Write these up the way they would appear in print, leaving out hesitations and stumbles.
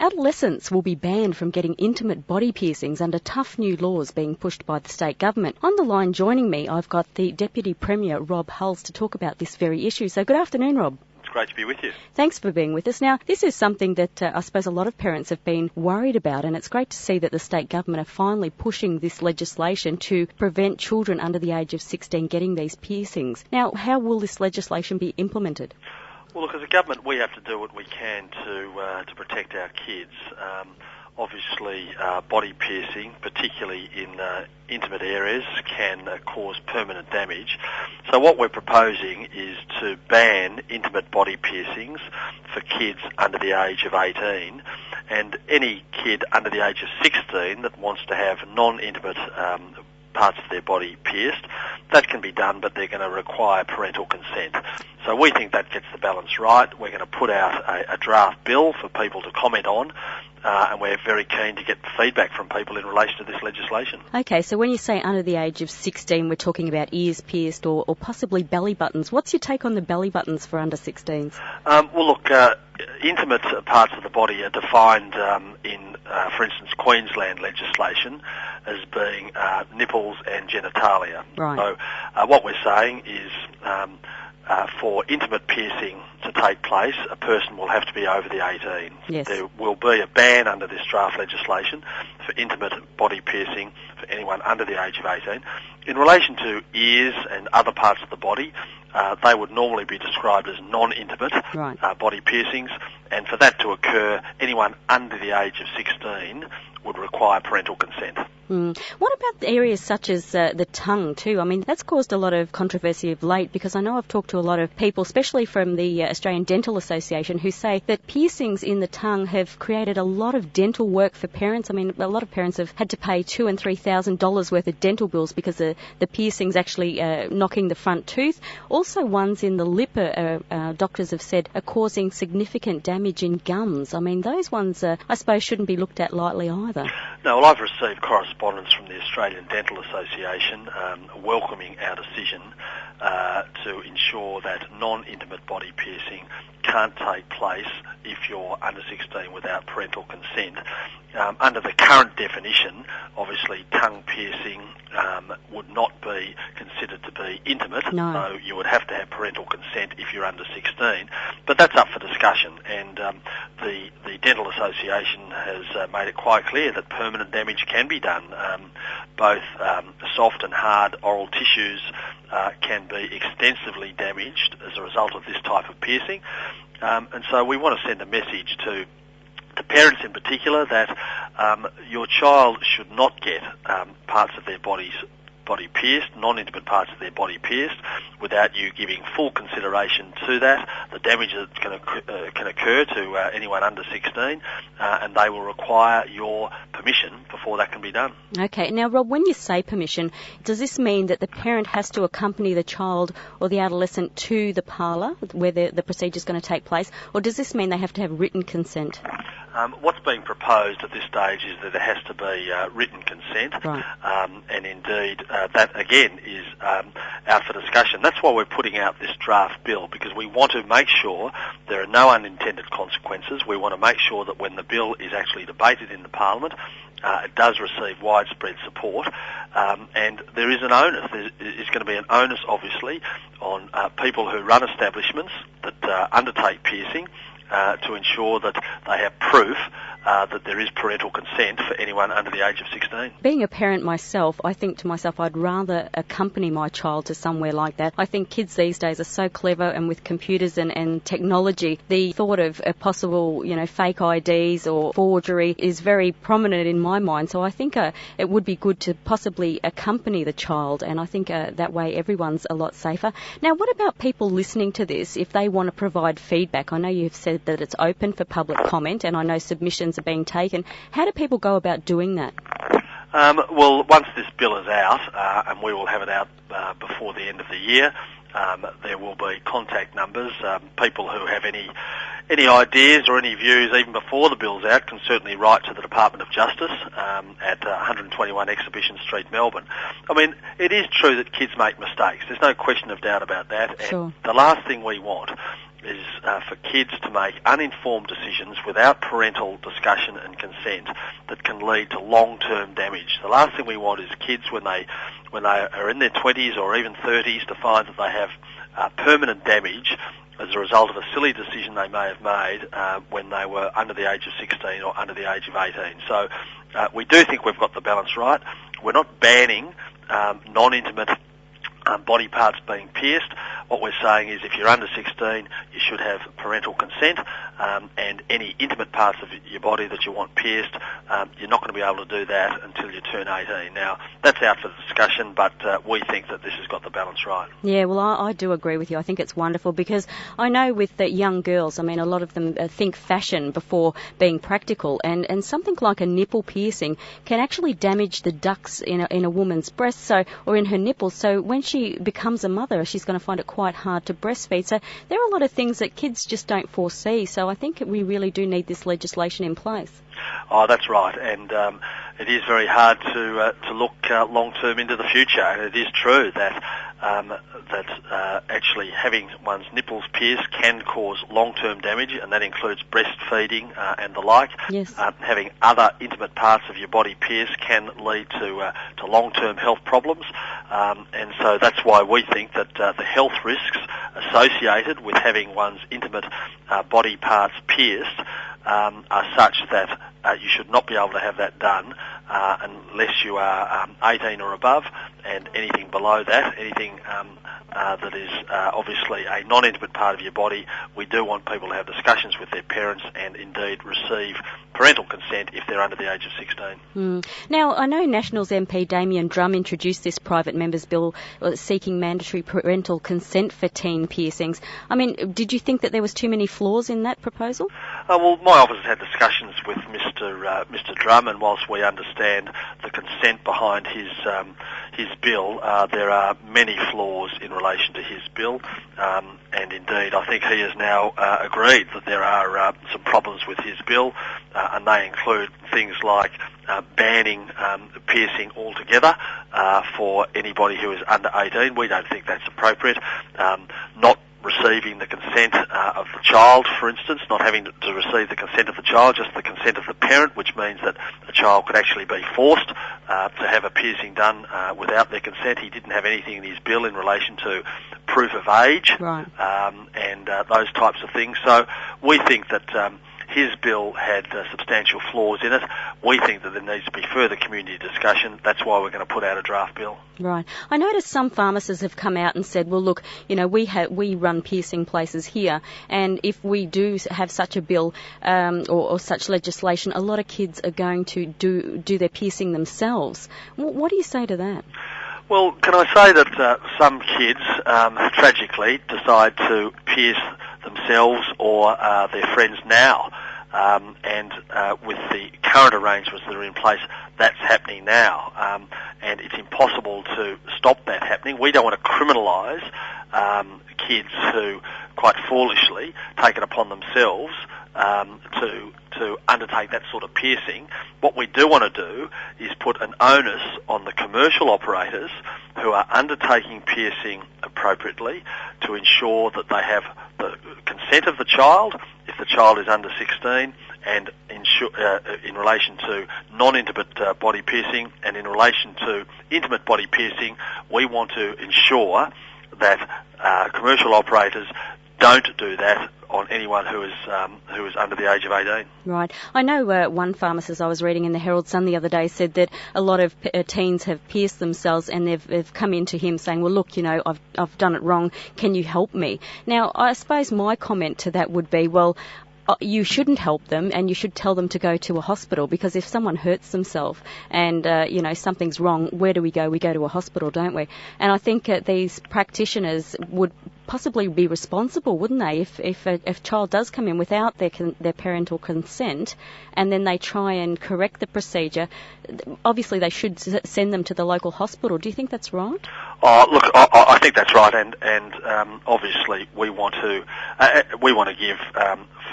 adolescents will be banned from getting intimate body piercings under tough new laws being pushed by the state government. On the line joining me, I've got the Deputy Premier, Rob Hulls, to talk about this very issue. So good afternoon, Rob. It's great to be with you. Thanks for being with us. Now, this is something that I suppose a lot of parents have been worried about, and it's great to see that the state government are finally pushing this legislation to prevent children under the age of 16 getting these piercings. Now, how will this legislation be implemented? Well, look, as a government, we have to do what we can to protect our kids. Obviously, body piercing, particularly in intimate areas, can cause permanent damage. So what we're proposing is to ban intimate body piercings for kids under the age of 18, and any kid under the age of 16 that wants to have non-intimate parts of their body pierced, that can be done, but they're going to require parental consent. So we think that gets the balance right. We're going to put out a draft bill for people to comment on, and we're very keen to get feedback from people in relation to this legislation. Okay, so when you say under the age of 16, we're talking about ears pierced or possibly belly buttons. What's your take on the belly buttons for under 16s? Well, look, intimate parts of the body are defined in, for instance, Queensland legislation as being nipples and genitalia. Right. So what we're saying is for intimate piercing to take place, a person will have to be over the 18. Yes. There will be a ban under this draft legislation for intimate body piercing for anyone under the age of 18. In relation to ears and other parts of the body, they would normally be described as non-intimate body piercings, and for that to occur, anyone under the age of 16 would require parental consent. What about the areas such as the tongue too? I mean, that's caused a lot of controversy of late, because I know I've talked to a lot of people, especially from the Australian Dental Association, who say that piercings in the tongue have created a lot of dental work for parents. I mean, a lot of parents have had to pay $2,000 and $3,000 worth of dental bills because the piercings actually knocking the front tooth. Also, ones in the lip, doctors have said, are causing significant damage in gums. I mean, those ones, I suppose, shouldn't be looked at lightly either. No, well, I've received correspondence from the Australian Dental Association welcoming our decision to ensure that non-intimate body piercing can't take place if you're under 16 without parental consent. Under the current definition, obviously tongue piercing would not be considered to be intimate, so you would have to have parental consent if you're under 16, but that's up for discussion, and the Dental Association has made it quite clear that permanent damage can be done. Both soft and hard oral tissues can be extensively damaged as a result of this type of piercing, and so we want to send a message to parents in particular that your child should not get parts of their body pierced, non-intimate parts of their body pierced, without you giving full consideration to that, the damage that can occur to anyone under 16, and they will require your permission before that can be done. Okay. Now, Rob, when you say permission, does this mean that the parent has to accompany the child or the adolescent to the parlour where the procedure is going to take place, or does this mean they have to have written consent? What's being proposed at this stage is that there has to be written consent, and indeed that again is out for discussion. That's why we're putting out this draft bill, because we want to make sure there are no unintended consequences. We want to make sure that when the bill is actually debated in the Parliament, it does receive widespread support, and there is an onus. There is going to be an onus, obviously, on people who run establishments that undertake piercing to ensure that they have proof that there is parental consent for anyone under the age of 16. Being a parent myself, I think to myself I'd rather accompany my child to somewhere like that. I think kids these days are so clever, and with computers and technology, the thought of a possible, fake IDs or forgery is very prominent in my mind. So I think it would be good to possibly accompany the child, and I think that way everyone's a lot safer. Now, what about people listening to this if they want to provide feedback? I know you've said that it's open for public comment, and I know submissions are being taken. How do people go about doing that? Well, once this bill is out, and we will have it out before the end of the year, there will be contact numbers. People who have any ideas or any views even before the bill's out can certainly write to the Department of Justice at 121 Exhibition Street, Melbourne. I mean, it is true that kids make mistakes. There's no question of doubt about that. Sure. And the last thing we want is for kids to make uninformed decisions without parental discussion and consent that can lead to long-term damage. The last thing we want is kids when they are in their 20s or even 30s to find that they have permanent damage as a result of a silly decision they may have made when they were under the age of 16 or under the age of 18. So we do think we've got the balance right. We're not banning non-intimate body parts being pierced. What we're saying is if you're under 16, you should have parental consent, and any intimate parts of your body that you want pierced, you're not going to be able to do that until you turn 18. Now, that's out for discussion, but we think that this has got the balance right. Yeah, well, I do agree with you. I think it's wonderful because I know with the young girls, I mean, a lot of them think fashion before being practical, and something like a nipple piercing can actually damage the ducts in a woman's breast, or in her nipples. So when she becomes a mother, she's going to find it quite hard to breastfeed. So there are a lot of things that kids just don't foresee. So I think we really do need this legislation in place. Oh, that's right, and it is very hard to look long term into the future. And it is true that actually having one's nipples pierced can cause long-term damage, and that includes breastfeeding and the like. Yes. Having other intimate parts of your body pierced can lead to long-term health problems, and so that's why we think that the health risks associated with having one's intimate body parts pierced are such that you should not be able to have that done unless you are 18 or above, and anything below that, anything that is obviously a non-intimate part of your body, we do want people to have discussions with their parents and indeed receive parental consent if they're under the age of 16. Now, I know Nationals MP Damien Drum introduced this private member's bill seeking mandatory parental consent for teen piercings. I mean, did you think that there was too many flaws in that proposal? Well, my office has had discussions with Mr. Drum, and whilst we understand the consent behind his bill, there are many flaws in relation to his bill, and indeed I think he has now agreed that there are some problems with his bill, and they include things like banning piercing altogether for anybody who is under 18. We don't think that's appropriate. Not receiving the consent of the child, for instance, not having to receive the consent of the child, just the consent of the parent, which means that a child could actually be forced to have a piercing done without their consent. He didn't have anything in his bill in relation to proof of age, right, and those types of things. So we think that his bill had substantial flaws in it. We think that there needs to be further community discussion. That's why we're going to put out a draft bill. Right. I noticed some pharmacists have come out and said, well, look, you know, we run piercing places here, and if we do have such a bill or such legislation, a lot of kids are going to do their piercing themselves. What do you say to that? Well, can I say that some kids, tragically, decide to pierce themselves or their friends now, and with the current arrangements that are in place, that's happening now, and it's impossible to stop that happening. We don't want to criminalise kids who, quite foolishly, take it upon themselves to undertake that sort of piercing. What we do want to do is put an onus on the commercial operators who are undertaking piercing appropriately to ensure that they have the consent of the child if the child is under 16, and in relation to non-intimate body piercing, and in relation to intimate body piercing, we want to ensure that commercial operators don't do that on anyone who is under the age of 18. Right. I know one pharmacist I was reading in the Herald Sun the other day said that a lot of teens have pierced themselves, and they've come into him saying, well, look, you know, I've done it wrong. Can you help me? Now, I suppose my comment to that would be, well, you shouldn't help them, and you should tell them to go to a hospital, because if someone hurts themselves and, you know, something's wrong, where do we go? We go to a hospital, don't we? And I think these practitioners would possibly be responsible, wouldn't they, if a child does come in without their parental consent, and then they try and correct the procedure. Obviously, they should send them to the local hospital. Do you think that's right? Oh, look, I think that's right, and obviously we want to give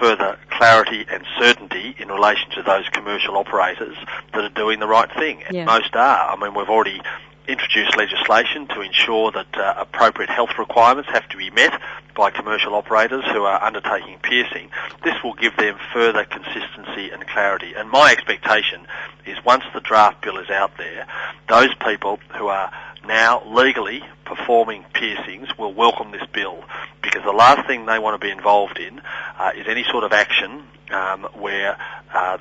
further clarity and certainty in relation to those commercial operators that are doing the right thing, and most are. I mean, we've already introduced legislation to ensure that appropriate health requirements have to be met by commercial operators who are undertaking piercing, this will give them further consistency and clarity. And my expectation is once the draft bill is out there, those people who are now legally performing piercings will welcome this bill, because the last thing they want to be involved in is any sort of action where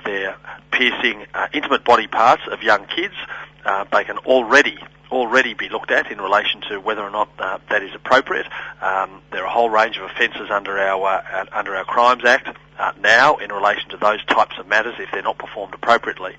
they're piercing intimate body parts of young kids. They can already be looked at in relation to whether or not that is appropriate. There are a whole range of offences under our Crimes Act now in relation to those types of matters if they're not performed appropriately.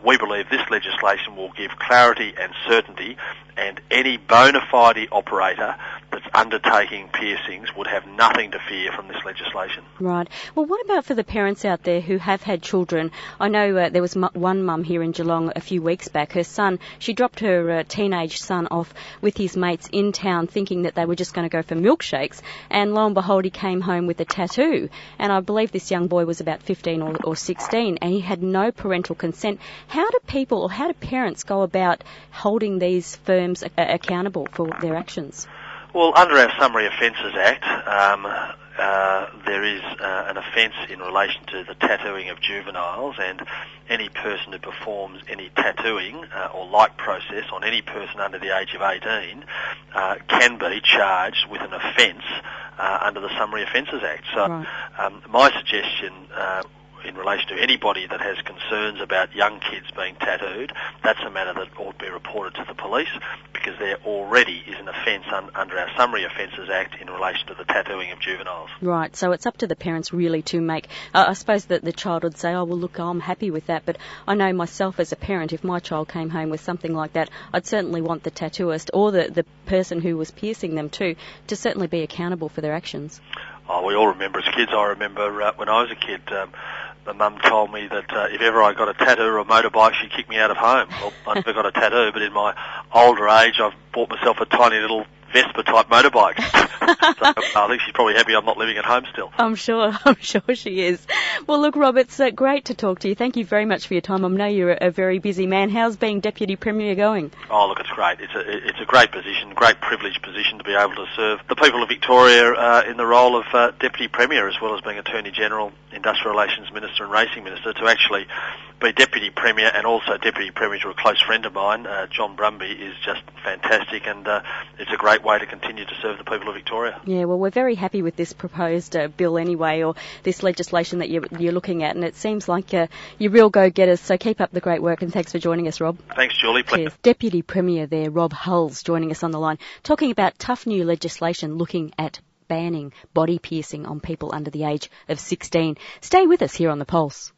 We believe this legislation will give clarity and certainty, and any bona fide operator that's undertaking piercings would have nothing to fear from this legislation. Right. Well, what about for the parents out there who have had children? I know there was one mum here in Geelong a few weeks back. Her son, she dropped her teenage son off with his mates in town thinking that they were just going to go for milkshakes, and lo and behold, he came home with a tattoo. And I believe this young boy was about 15 or 16, and he had no parental consent. How do parents go about holding these firms accountable for their actions? Well, under our Summary Offences Act, there is an offence in relation to the tattooing of juveniles, and any person who performs any tattooing or like process on any person under the age of 18 can be charged with an offence under the Summary Offences Act. So right. My suggestion in relation to anybody that has concerns about young kids being tattooed, that's a matter that ought to be reported to the police, because there already is an offence under our Summary Offences Act in relation to the tattooing of juveniles. Right, so it's up to the parents really to make... I suppose that the child would say, oh, well, look, I'm happy with that, but I know myself as a parent, if my child came home with something like that, I'd certainly want the tattooist or the person who was piercing them too to certainly be accountable for their actions. Oh, we all remember as kids. I remember when I was a kid, my mum told me that if ever I got a tattoo or a motorbike, she'd kick me out of home. Well, I never got a tattoo, but in my older age, I've bought myself a tiny little Vespa-type motorbike. So I think she's probably happy I'm not living at home still. I'm sure she is. Well, look, Rob, it's great to talk to you. Thank you very much for your time. I know you're a very busy man. How's being Deputy Premier going? Oh, look, it's great. It's a great position, great privileged position to be able to serve the people of Victoria in the role of Deputy Premier, as well as being Attorney General, Industrial Relations Minister and Racing Minister, to actually be Deputy Premier and also Deputy Premier to a close friend of mine, John Brumby, is just fantastic, and it's a great way to continue to serve the people of Victoria. Yeah, well, we're very happy with this proposed bill anyway, or this legislation that you're looking at, and it seems like you're real go-getters, so keep up the great work, and thanks for joining us, Rob. Thanks, Julie. Cheers. Deputy Premier there, Rob Hulls, joining us on the line, talking about tough new legislation looking at banning body piercing on people under the age of 16. Stay with us here on The Pulse.